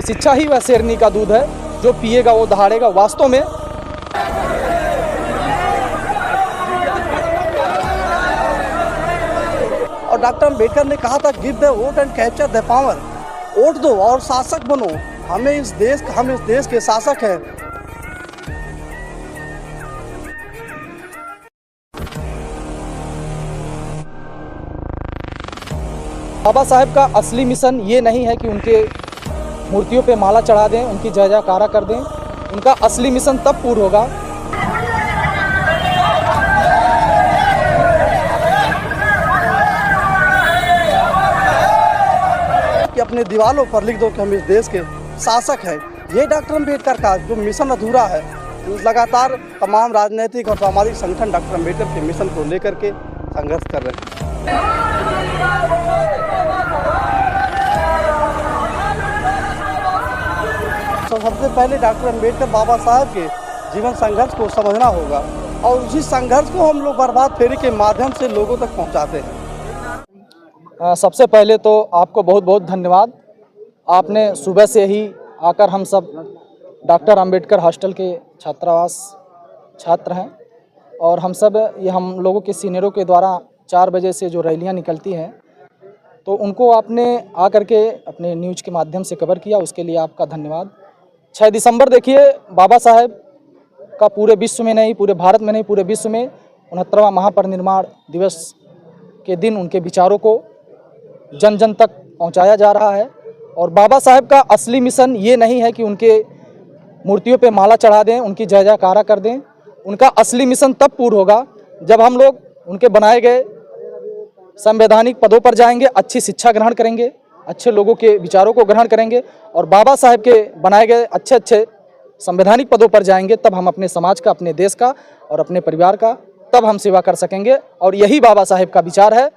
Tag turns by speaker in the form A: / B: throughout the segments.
A: कि शिक्षा ही वह शेरनी का दूध है, जो पिएगा वो दहाड़ेगा। वास्तव में
B: और डॉक्टर अम्बेडकर ने कहा था, give the vote and capture the power. Vote दो और शासक बनो, हम इस देश के शासक हैं।
A: बाबा साहेब का असली मिशन ये नहीं है कि उनके मूर्तियों पे माला चढ़ा दें, उनकी जय जयकारा कर दें। उनका असली मिशन तब पूर्ण होगा
B: कि अपने दीवारों पर लिख दो कि हम इस देश के शासक हैं। ये डॉक्टर अम्बेडकर का जो मिशन अधूरा है, लगातार तमाम राजनीतिक और सामाजिक संगठन डॉक्टर अम्बेडकर के मिशन को लेकर के संघर्ष कर रहे हैं। तो सबसे पहले डॉक्टर अम्बेडकर बाबा साहब के जीवन संघर्ष को समझना होगा और उसी संघर्ष को हम लोग प्रभात फेरी के माध्यम से लोगों तक पहुंचाते हैं।
A: सबसे पहले तो आपको बहुत बहुत धन्यवाद। आपने सुबह से ही आकर, हम सब डॉक्टर अंबेडकर हॉस्टल के छात्रावास छात्र हैं और हम सब ये हम लोगों के सीनियरों के द्वारा 4 बजे से जो रैलियां निकलती हैं, तो उनको आपने आकर के अपने न्यूज़ के माध्यम से कवर किया, उसके लिए आपका धन्यवाद। 6 दिसंबर देखिए, बाबा साहेब का पूरे विश्व में नहीं, पूरे भारत में नहीं, पूरे विश्व में 69वां महापरिनिर्वाण दिवस के दिन उनके विचारों को जन जन तक पहुंचाया जा रहा है। और बाबा साहेब का असली मिशन ये नहीं है कि उनके मूर्तियों पे माला चढ़ा दें, उनकी जय जयकारा कर दें। उनका असली मिशन तब पूर्ण होगा जब हम लोग उनके बनाए गए संवैधानिक पदों पर जाएंगे, अच्छी शिक्षा ग्रहण करेंगे, अच्छे लोगों के विचारों को ग्रहण करेंगे और बाबा साहेब के बनाए गए अच्छे अच्छे संवैधानिक पदों पर जाएंगे। तब हम अपने समाज का, अपने देश का और अपने परिवार का तब हम सेवा कर सकेंगे। और यही बाबा साहेब का विचार है।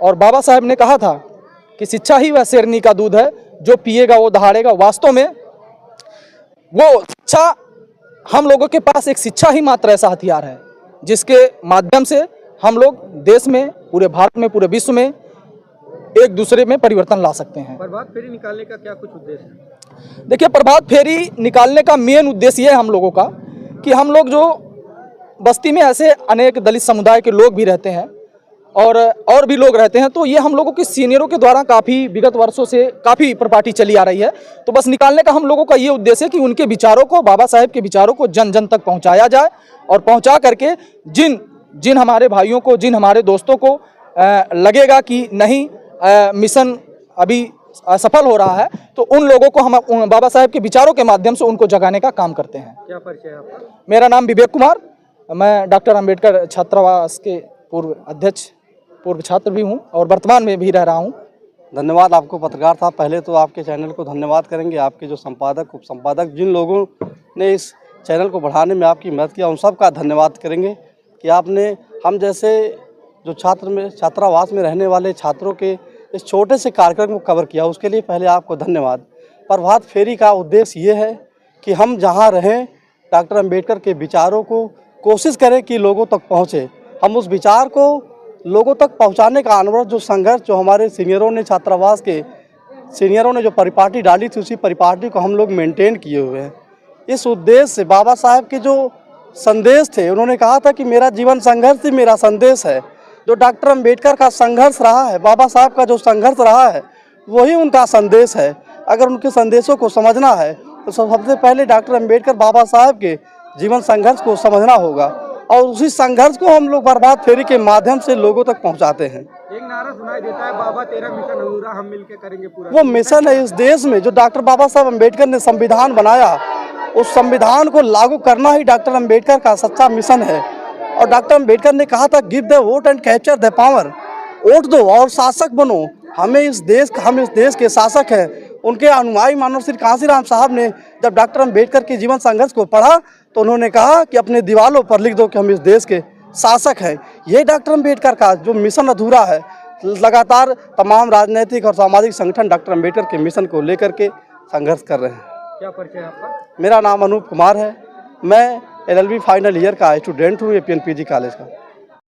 A: और बाबा साहेब ने कहा था कि शिक्षा ही वह शेरनी का दूध है, जो पिएगा वो दहाड़ेगा। वास्तव में वो शिक्षा, हम लोगों के पास एक शिक्षा ही मात्र ऐसा हथियार है जिसके माध्यम से हम लोग देश में, पूरे भारत में, पूरे विश्व में एक दूसरे में परिवर्तन ला सकते हैं।
C: प्रभात फेरी निकालने का क्या कुछ उद्देश्य है?
A: देखिए, प्रभात फेरी निकालने का मेन उद्देश्य ये है हम लोगों का कि हम लोग जो बस्ती में ऐसे अनेक दलित समुदाय के लोग भी रहते हैं और भी लोग रहते हैं, तो ये हम लोगों के सीनियरों के द्वारा काफ़ी विगत वर्षों से काफ़ी प्रॉपर्टी चली आ रही है। तो बस निकालने का हम लोगों का ये उद्देश्य है कि उनके विचारों को, बाबा साहेब के विचारों को जन जन तक पहुंचाया जाए और पहुंचा करके जिन हमारे भाइयों को, जिन हमारे दोस्तों को लगेगा कि नहीं मिशन अभी असफल हो रहा है, तो उन लोगों को हम बाबा साहेब के विचारों के माध्यम से उनको जगाने का काम करते हैं।
C: क्या परिचय है आपका?
A: मेरा नाम विवेक कुमार, मैं डॉक्टर अंबेडकर छात्रावास के पूर्व अध्यक्ष, पूर्व छात्र भी हूं और वर्तमान में भी रह रहा हूं।
B: धन्यवाद आपको पत्रकार साहब। पहले तो आपके चैनल को धन्यवाद करेंगे, आपके जो संपादक, उप संपादक, जिन लोगों ने इस चैनल को बढ़ाने में आपकी मदद किया, उन सब का धन्यवाद करेंगे कि आपने हम जैसे जो छात्रावास में रहने वाले छात्रों के इस छोटे से कार्यक्रम को कवर किया, उसके लिए पहले आपको धन्यवाद। प्रभात फेरी का उद्देश्य ये है कि हम जहाँ रहें, डॉक्टर अम्बेडकर के विचारों को कोशिश करें कि लोगों तक पहुँचे। हम उस विचार को लोगों तक पहुंचाने का अनवरत जो संघर्ष, जो हमारे सीनियरों ने, छात्रावास के सीनियरों ने जो परिपाटी डाली थी, उसी परिपाटी को हम लोग मेंटेन किए हुए हैं। इस उद्देश्य से बाबा साहब के जो संदेश थे, उन्होंने कहा था कि मेरा जीवन संघर्ष ही मेरा संदेश है। जो डॉक्टर अम्बेडकर का संघर्ष रहा है, बाबा साहब का जो संघर्ष रहा है, वही उनका संदेश है। अगर उनके संदेशों को समझना है तो सबसे पहले डॉक्टर अम्बेडकर बाबा साहब के जीवन संघर्ष को समझना होगा और उसी संघर्ष को हम लोग प्रभात फेरी के माध्यम से लोगों तक पहुंचाते हैं।
C: एक नारा सुनाई देता है, बाबा तेरा मिशन अधूरा, हम मिलकर करेंगे पूरा।
B: वो मिशन है इस देश में जो डॉक्टर बाबा साहब अम्बेडकर ने संविधान बनाया, उस संविधान को लागू करना ही डॉक्टर अम्बेडकर का सच्चा मिशन है। और डॉक्टर अम्बेडकर ने कहा था, give the vote and capture the power. Vote दो और शासक बनो, हम इस देश के शासक हैं। उनके अनुयायी मानव श्री कांशीराम साहब ने जब डॉक्टर अम्बेडकर के जीवन संघर्ष को पढ़ा, तो उन्होंने कहा कि अपने दीवारों पर लिख दो कि हम इस देश के शासक हैं। ये डॉक्टर अम्बेडकर का जो मिशन अधूरा है, लगातार तमाम राजनीतिक और सामाजिक संगठन डॉक्टर अम्बेडकर के मिशन को लेकर के संघर्ष कर रहे हैं।
C: क्या परिचय है आपका?
B: मेरा नाम अनूप कुमार है। मैं LLB फाइनल ईयर का स्टूडेंट हूँ, APN PG कॉलेज का।